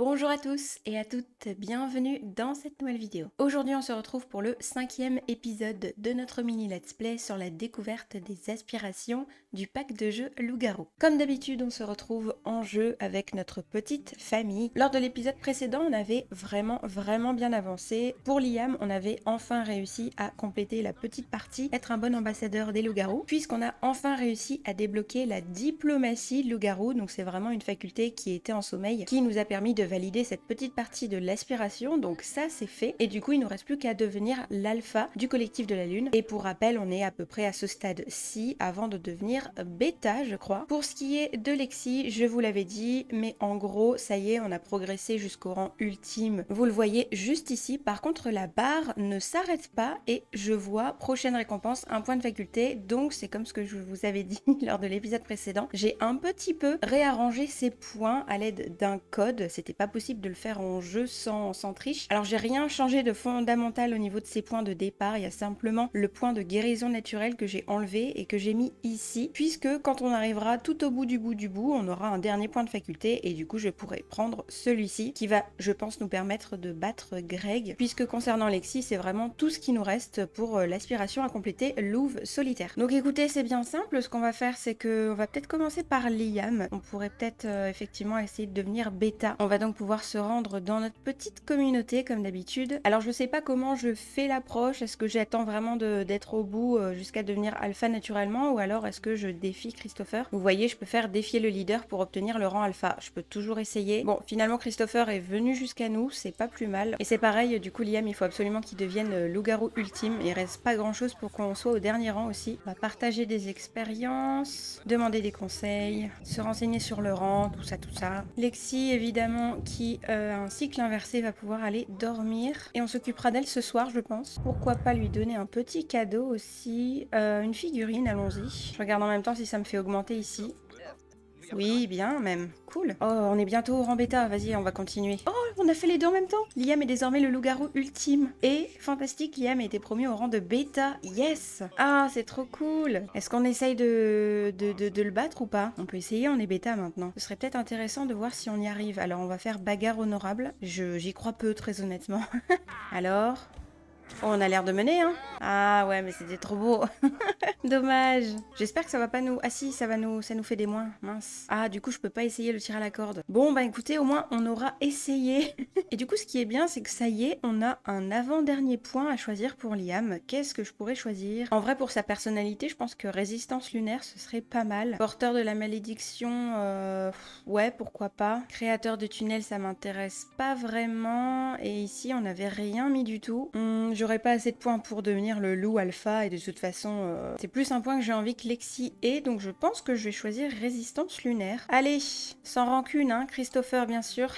Bonjour à tous et à toutes, bienvenue dans cette nouvelle vidéo. Aujourd'hui on se retrouve pour le 5e épisode de notre mini let's play sur la découverte des aspirations du pack de jeu Loup-Garou. Comme d'habitude on se retrouve en jeu avec notre petite famille. Lors de l'épisode précédent on avait vraiment bien avancé. Pour Liam on avait enfin réussi à compléter la petite partie, être un bon ambassadeur des Loup-Garou, puisqu'on a enfin réussi à débloquer la diplomatie Loup-Garou, donc c'est vraiment une faculté qui était en sommeil, qui nous a permis de valider cette petite partie de l'aspiration, donc ça c'est fait, et du coup il nous reste plus qu'à devenir l'alpha du collectif de la lune, et pour rappel on est à peu près à ce stade-ci avant de devenir bêta je crois. Pour ce qui est de Lexi, je vous l'avais dit, mais en gros ça y est on a progressé jusqu'au rang ultime, vous le voyez juste ici. Par contre la barre ne s'arrête pas et je vois prochaine récompense, un point de faculté, donc c'est comme ce que je vous avais dit lors de l'épisode précédent, j'ai un petit peu réarrangé ces points à l'aide d'un code. C'était pas possible de le faire en jeu sans triche. Alors j'ai rien changé de fondamental au niveau de ces points de départ, il y a simplement le point de guérison naturelle que j'ai enlevé et que j'ai mis ici, puisque quand on arrivera tout au bout du bout, on aura un dernier point de faculté et du coup je pourrai prendre celui-ci qui va, je pense, nous permettre de battre Greg, puisque concernant Lexi c'est vraiment tout ce qui nous reste pour l'aspiration à compléter Louve solitaire. Donc écoutez, c'est bien simple, ce qu'on va faire c'est que on va peut-être commencer par Liam. On pourrait peut-être effectivement essayer de devenir bêta. On va donc pouvoir se rendre dans notre petite communauté comme d'habitude. Alors je sais pas comment je fais l'approche, est-ce que j'attends vraiment d'être au bout jusqu'à devenir alpha naturellement, ou alors est-ce que je défie Christopher? Vous voyez, je peux faire défier le leader pour obtenir le rang alpha, je peux toujours essayer. Bon, finalement Christopher est venu jusqu'à nous, c'est pas plus mal. Et c'est pareil, du coup Liam il faut absolument qu'il devienne loup-garou ultime, il reste pas grand chose pour qu'on soit au dernier rang aussi. On va partager des expériences, demander des conseils, se renseigner sur le rang, tout ça. Lexi évidemment qui a un cycle inversé va pouvoir aller dormir et on s'occupera d'elle ce soir je pense. Pourquoi pas lui donner un petit cadeau aussi, une figurine, allons-y. Je regarde en même temps si ça me fait augmenter ici. Oui, bien même. Cool. Oh, on est bientôt au rang bêta. Vas-y, on va continuer. Oh, on a fait les deux en même temps. Liam est désormais le loup-garou ultime. Et fantastique, Liam a été promu au rang de bêta. Yes. Ah, c'est trop cool. Est-ce qu'on essaye de le battre ou pas? On peut essayer, on est bêta maintenant. Ce serait peut-être intéressant de voir si on y arrive. Alors, on va faire bagarre honorable. J'y crois peu, très honnêtement. Alors... Oh, on a l'air de mener, hein. Ah ouais, mais c'était trop beau. Dommage. J'espère que ça va pas nous... Ah si, ça nous fait des moins. Mince. Ah, du coup, je peux pas essayer le tir à la corde. Bon, bah écoutez, au moins, on aura essayé. Et du coup, ce qui est bien, c'est que ça y est, on a un avant-dernier point à choisir pour Liam. Qu'est-ce que je pourrais choisir? En vrai, pour sa personnalité, je pense que résistance lunaire, ce serait pas mal. Porteur de la malédiction, ouais, pourquoi pas. Créateur de tunnels, ça m'intéresse pas vraiment. Et ici, on n'avait rien mis du tout. J'aurais pas assez de points pour devenir le loup alpha et de toute façon c'est plus un point que j'ai envie que Lexi ait, donc je pense que je vais choisir résistance lunaire. Allez, sans rancune hein, Christopher bien sûr.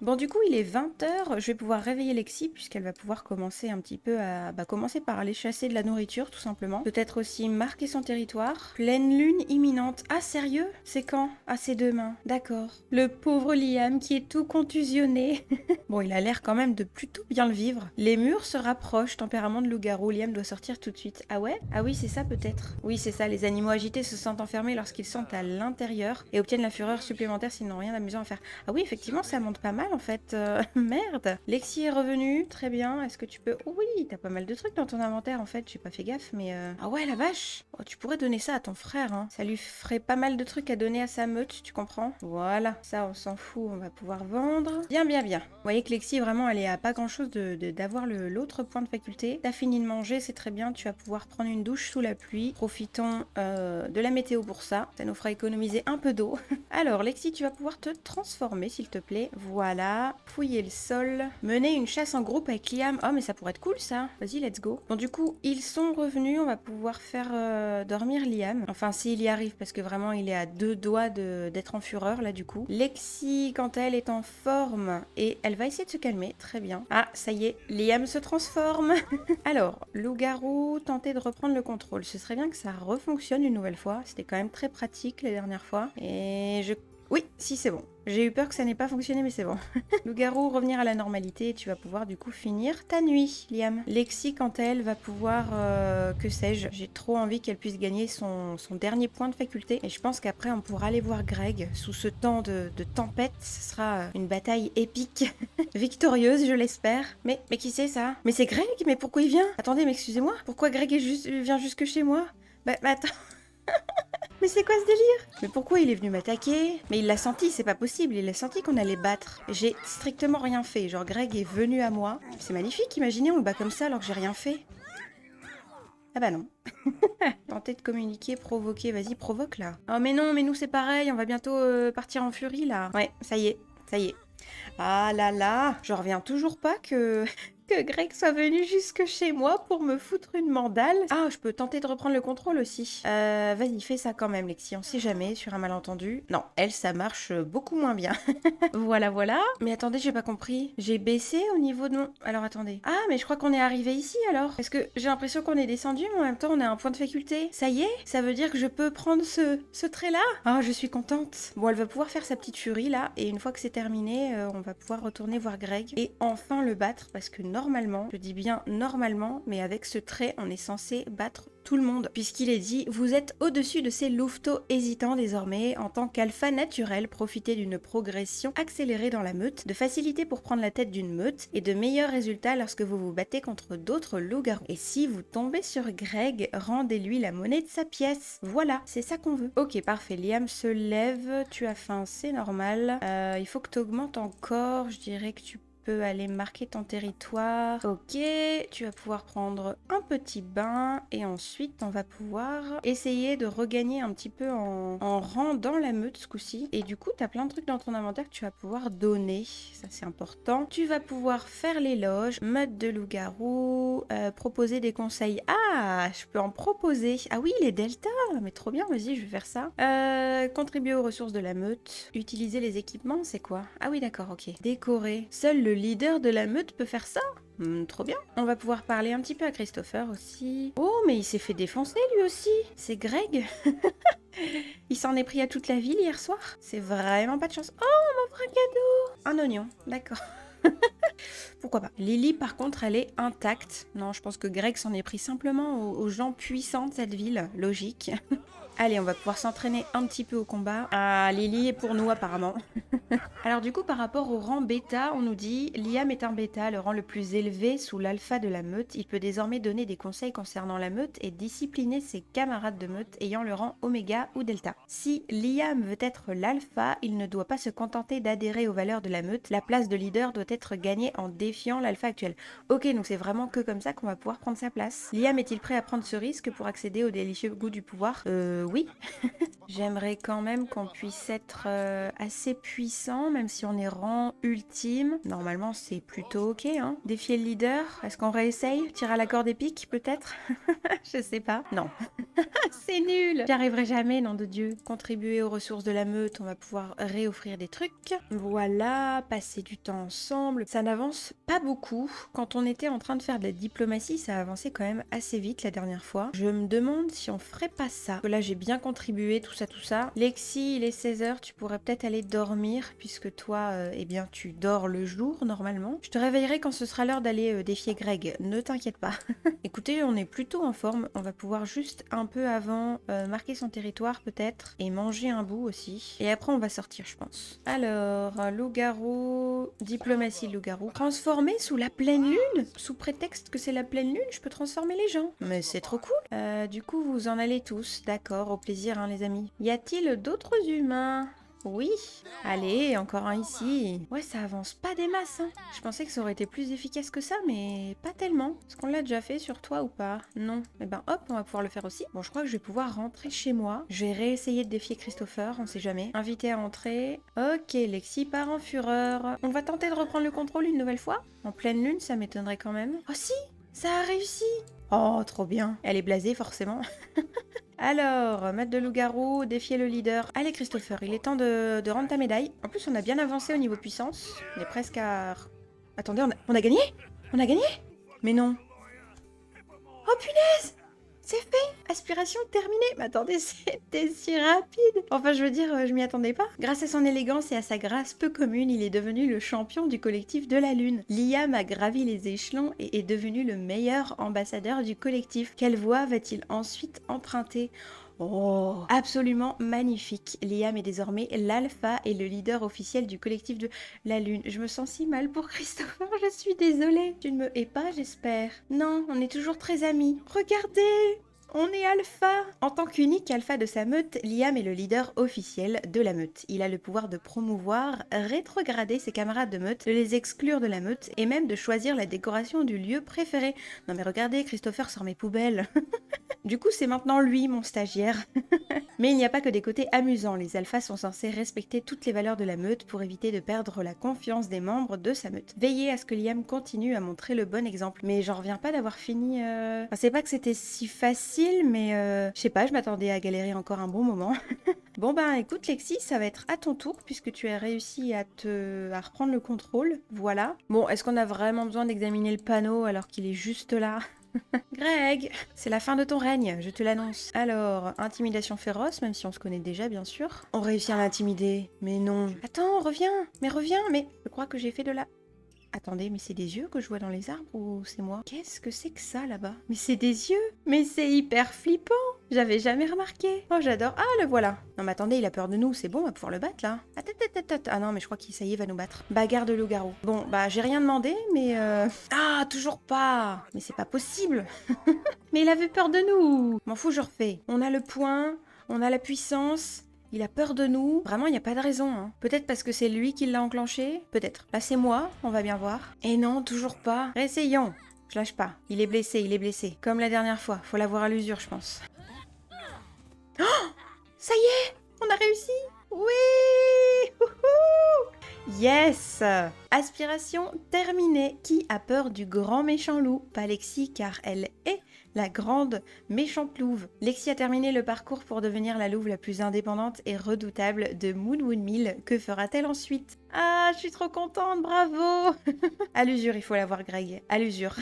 Bon du coup il est 20h, je vais pouvoir réveiller Lexi puisqu'elle va pouvoir commencer un petit peu à... commencer par aller chasser de la nourriture tout simplement. Peut-être aussi marquer son territoire. Pleine lune imminente. Ah sérieux? C'est quand? Ah c'est demain, d'accord. Le pauvre Liam qui est tout contusionné. Bon il a l'air quand même de plutôt bien le vivre. Les murs se rapprochent, tempérament de loup-garou, Liam doit sortir tout de suite. Ah ouais? Ah oui c'est ça peut-être. Oui c'est ça, les animaux agités se sentent enfermés lorsqu'ils sont à l'intérieur et obtiennent la fureur supplémentaire s'ils n'ont rien d'amusant à faire. Ah oui effectivement ça monte pas mal en fait. Merde. Lexi est revenue, très bien. Est-ce que tu peux... Oh, oui, t'as pas mal de trucs dans ton inventaire en fait, j'ai pas fait gaffe mais... Ah ouais la vache. Oh, tu pourrais donner ça à ton frère hein. Ça lui ferait pas mal de trucs à donner à sa meute, tu comprends? Voilà, ça on s'en fout, on va pouvoir vendre. Bien. Vous voyez que Lexi vraiment elle est à pas grand chose d'avoir l'autre point de faculté. T'as fini de manger, c'est très bien, tu vas pouvoir prendre une douche sous la pluie. Profitons de la météo pour ça, ça nous fera économiser un peu d'eau. Alors Lexi, tu vas pouvoir te transformer s'il te plaît. Voilà, fouiller le sol, mener une chasse en groupe avec Liam. Oh mais ça pourrait être cool ça, vas-y let's go. Bon du coup ils sont revenus, on va pouvoir faire dormir Liam. Enfin s'il y arrive parce que vraiment il est à deux doigts d'être en fureur là du coup. Lexi quant à elle est en forme et elle va essayer de se calmer, très bien. Ah ça y est, Liam se transforme. Alors, loup-garou, tenter de reprendre le contrôle. Ce serait bien que ça refonctionne une nouvelle fois. C'était quand même très pratique la dernière fois. Et je... Oui, Si, c'est bon. J'ai eu peur que ça n'ait pas fonctionné, mais c'est bon. Loup-garou, revenir à la normalité et tu vas pouvoir du coup finir ta nuit, Liam. Lexi, quant à elle, va pouvoir... que sais-je. J'ai trop envie qu'elle puisse gagner son dernier point de faculté. Et je pense qu'après, on pourra aller voir Greg. Sous ce temps de tempête, ce sera une bataille épique. Victorieuse, je l'espère. Mais qui c'est ça? Mais c'est Greg? Mais pourquoi il vient? Attendez, mais excusez-moi. Pourquoi Greg vient jusque chez moi? Bah attends... Mais c'est quoi ce délire? Mais pourquoi il est venu m'attaquer? Mais il l'a senti, c'est pas possible, il a senti qu'on allait battre. J'ai strictement rien fait, genre Greg est venu à moi. C'est magnifique, imaginez, on le bat comme ça alors que j'ai rien fait. Ah bah non. Tenter de communiquer, provoquer, vas-y, provoque là. Oh mais non, mais nous c'est pareil, on va bientôt partir en furie là. Ouais, ça y est, ça y est. Ah là là, je reviens toujours pas que Greg soit venu jusque chez moi pour me foutre une mandale. Ah, je peux tenter de reprendre le contrôle aussi. Vas-y, fais ça quand même, Lexi, on sait jamais, sur un malentendu. Non, elle, ça marche beaucoup moins bien. Voilà, voilà. Mais attendez, j'ai pas compris. J'ai baissé au niveau de mon... Alors attendez. Ah, mais je crois qu'on est arrivé ici alors. Parce que j'ai l'impression qu'on est descendu, mais en même temps, on a un point de faculté. Ça y est? Ça veut dire que je peux prendre ce trait-là? Ah, je suis contente. Bon, elle va pouvoir faire sa petite furie là, et une fois que c'est terminé, on va pouvoir retourner voir Greg et enfin le battre, parce que normalement, je dis bien normalement, mais avec ce trait, on est censé battre tout le monde, puisqu'il est dit « Vous êtes au-dessus de ces louveteaux hésitants désormais, en tant qu'alpha naturel, profitez d'une progression accélérée dans la meute, de facilité pour prendre la tête d'une meute, et de meilleurs résultats lorsque vous vous battez contre d'autres loups-garous. Et si vous tombez sur Greg, rendez-lui la monnaie de sa pièce. Voilà, c'est ça qu'on veut. » Ok, parfait, Liam se lève, tu as faim, c'est normal. Il faut que tu augmentes encore, je dirais que tu peux aller marquer ton territoire. Ok, tu vas pouvoir prendre un petit bain et ensuite on va pouvoir essayer de regagner un petit peu en rang dans la meute ce coup-ci. Et du coup, tu as plein de trucs dans ton inventaire que tu vas pouvoir donner. Ça, c'est important. Tu vas pouvoir faire l'éloge, meute de loup-garou, proposer des conseils. Ah, je peux en proposer. Ah oui, les deltas, mais trop bien, vas-y, je vais faire ça. Contribuer aux ressources de la meute. Utiliser les équipements, c'est quoi? Ah oui, d'accord, ok. Décorer. Seul le leader de la meute peut faire ça? Trop bien. On va pouvoir parler un petit peu à Christopher aussi. Oh, mais il s'est fait défoncer lui aussi. C'est Greg. Il s'en est pris à toute la ville hier soir. C'est vraiment pas de chance. Oh, on m'offre un cadeau. Un oignon, d'accord. Pourquoi pas. Lily, par contre, elle est intacte. Non, je pense que Greg s'en est pris simplement aux gens puissants de cette ville. Logique. Allez, on va pouvoir s'entraîner un petit peu au combat. Ah, Lily est pour nous apparemment. Alors du coup, par rapport au rang bêta, on nous dit Liam est un bêta, le rang le plus élevé sous l'alpha de la meute. Il peut désormais donner des conseils concernant la meute et discipliner ses camarades de meute ayant le rang oméga ou delta. Si Liam veut être l'alpha, il ne doit pas se contenter d'adhérer aux valeurs de la meute. La place de leader doit être gagnée en défiant l'alpha actuel. Ok, donc c'est vraiment que comme ça qu'on va pouvoir prendre sa place. Liam est-il prêt à prendre ce risque pour accéder au délicieux goût du pouvoir? Oui. J'aimerais quand même qu'on puisse être assez puissant, même si on est rang ultime. Normalement, c'est plutôt ok, hein. Défier le leader, est-ce qu'on réessaye? Tirer à la corde épique, peut-être? Je sais pas. Non. C'est nul. J'y arriverai jamais, nom de Dieu. Contribuer aux ressources de la meute, on va pouvoir réoffrir des trucs. Voilà, passer du temps ensemble. Ça n'avance pas beaucoup. Quand on était en train de faire de la diplomatie, ça a avancé quand même assez vite la dernière fois. Je me demande si on ferait pas ça. Là, j'ai bien contribué, tout ça. Lexi, il est 16h, tu pourrais peut-être aller dormir, puisque toi, eh bien, tu dors le jour, normalement. Je te réveillerai quand ce sera l'heure d'aller défier Greg, ne t'inquiète pas. Écoutez, on est plutôt en forme, on va pouvoir juste un peu avant marquer son territoire, peut-être, et manger un bout aussi. Et après, on va sortir, je pense. Alors, loup-garou, diplomatie loup-garou. Transformer sous la pleine lune? Sous prétexte que c'est la pleine lune, je peux transformer les gens. Mais c'est trop cool. Du coup, vous en allez tous, d'accord, au plaisir, hein, les amis. Y a-t-il d'autres humains? Oui. Allez, encore un ici. Ouais, ça avance pas des masses, hein. Je pensais que ça aurait été plus efficace que ça, mais pas tellement. Est-ce qu'on l'a déjà fait sur toi ou pas? Non. Eh ben hop, on va pouvoir le faire aussi. Bon, je crois que je vais pouvoir rentrer chez moi. Je vais réessayer de défier Christopher, on sait jamais. Invité à entrer. Ok, Lexi part en fureur. On va tenter de reprendre le contrôle une nouvelle fois. En pleine lune, ça m'étonnerait quand même. Oh si, ça a réussi. Oh, trop bien. Elle est blasée, forcément. Alors, maître de loup-garou, défier le leader. Allez Christopher, il est temps de rendre ta médaille. En plus, on a bien avancé au niveau puissance. On est presque à... Attendez, on a gagné? On a gagné? Mais non. Oh punaise! C'est fait! Aspiration terminée! Mais attendez, c'était si rapide! Enfin, je veux dire, je m'y attendais pas. Grâce à son élégance et à sa grâce peu commune, il est devenu le champion du collectif de la Lune. Liam a gravi les échelons et est devenu le meilleur ambassadeur du collectif. Quelle voie va-t-il ensuite emprunter? Oh, absolument magnifique. Liam est désormais l'alpha et le leader officiel du collectif de la Lune. Je me sens si mal pour Christopher, je suis désolée. Tu ne me hais pas, j'espère. Non, on est toujours très amis. Regardez! On est alpha! En tant qu'unique alpha de sa meute, Liam est le leader officiel de la meute. Il a le pouvoir de promouvoir, rétrograder ses camarades de meute, de les exclure de la meute et même de choisir la décoration du lieu préféré. Non mais regardez, Christopher sort mes poubelles. Du coup, c'est maintenant lui, mon stagiaire. Mais il n'y a pas que des côtés amusants. Les alphas sont censés respecter toutes les valeurs de la meute pour éviter de perdre la confiance des membres de sa meute. Veillez à ce que Liam continue à montrer le bon exemple. Mais j'en reviens pas d'avoir fini... Enfin, c'est pas que c'était si facile, mais je sais pas, je m'attendais à galérer encore un bon moment. Bon ben écoute Lexi, ça va être à ton tour puisque tu as réussi à reprendre le contrôle. Voilà. Bon, est-ce qu'on a vraiment besoin d'examiner le panneau alors qu'il est juste là? Greg, c'est la fin de ton règne, je te l'annonce. Alors, intimidation féroce, même si on se connaît déjà, bien sûr. On réussit à l'intimider, mais non. Attends, reviens, mais je crois que j'ai fait de la... Attendez, mais c'est des yeux que je vois dans les arbres ou c'est moi? Qu'est-ce que c'est que ça là-bas? Mais c'est des yeux! Mais c'est hyper flippant! J'avais jamais remarqué. Oh, j'adore. Ah, le voilà. Non, mais attendez, il a peur de nous. C'est bon, on va pouvoir le battre, là. Ah non, mais je crois qu'il, ça y est, va nous battre. Bagarre de loup-garou. Bon, bah, j'ai rien demandé, mais Ah, toujours pas! Mais c'est pas possible! Mais il avait peur de nous! M'en fous, je refais. On a le point, on a la puissance... Il a peur de nous. Vraiment, il n'y a pas de raison. Hein. Peut-être parce que c'est lui qui l'a enclenché. Peut-être. Là, c'est moi. On va bien voir. Et non, toujours pas. Réessayons. Je lâche pas. Il est blessé, il est blessé. Comme la dernière fois. Faut l'avoir à l'usure, je pense. Oh! Ça y est! On a réussi! Oui! Wouhou! Yes! Aspiration terminée. Qui a peur du grand méchant loup? Pas Lexi, car elle est la grande méchante louve. Lexi a terminé le parcours pour devenir la louve la plus indépendante et redoutable de Moonwood Mill. Que fera-t-elle ensuite? Ah, je suis trop contente, bravo! À l'usure, il faut l'avoir, Greg. À l'usure.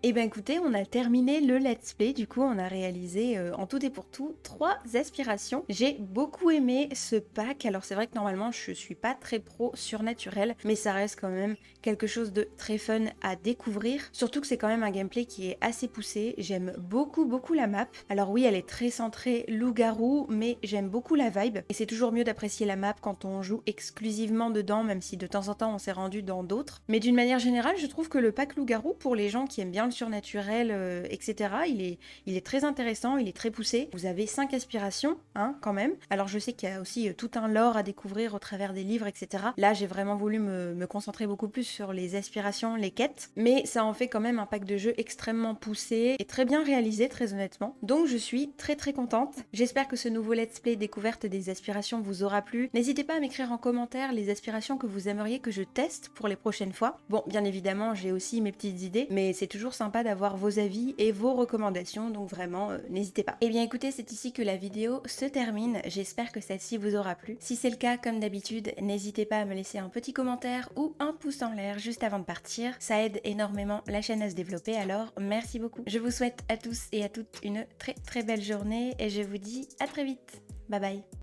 Et ben écoutez, on a terminé le let's play, du coup on a réalisé en tout et pour tout 3 aspirations. J'ai beaucoup aimé ce pack, alors c'est vrai que normalement je suis pas très pro surnaturel, mais ça reste quand même quelque chose de très fun à découvrir, surtout que c'est quand même un gameplay qui est assez poussé. J'aime beaucoup la map, alors oui elle est très centrée loup-garou, mais j'aime beaucoup la vibe, et c'est toujours mieux d'apprécier la map quand on joue exclusivement dedans, même si de temps en temps on s'est rendu dans d'autres. Mais d'une manière générale, je trouve que le pack loup-garou, pour les gens qui aiment bien le surnaturel, etc. Il est très intéressant, il est très poussé. Vous avez 5 aspirations, hein, quand même. Alors je sais qu'il y a aussi tout un lore à découvrir au travers des livres, etc. Là, j'ai vraiment voulu me concentrer beaucoup plus sur les aspirations, les quêtes. Mais ça en fait quand même un pack de jeu extrêmement poussé et très bien réalisé, très honnêtement. Donc je suis très contente. J'espère que ce nouveau let's play découverte des aspirations vous aura plu. N'hésitez pas à m'écrire en commentaire les aspirations que vous aimeriez que je teste pour les prochaines fois. Bon, bien évidemment, j'ai aussi mes petites idées, mais c'est toujours sympa d'avoir vos avis et vos recommandations, donc vraiment n'hésitez pas. Et bien écoutez, c'est ici que la vidéo se termine, j'espère que celle-ci vous aura plu. Si c'est le cas, comme d'habitude, n'hésitez pas à me laisser un petit commentaire ou un pouce en l'air juste avant de partir, ça aide énormément la chaîne à se développer, alors merci beaucoup. Je vous souhaite à tous et à toutes une très belle journée et je vous dis à très vite. Bye bye.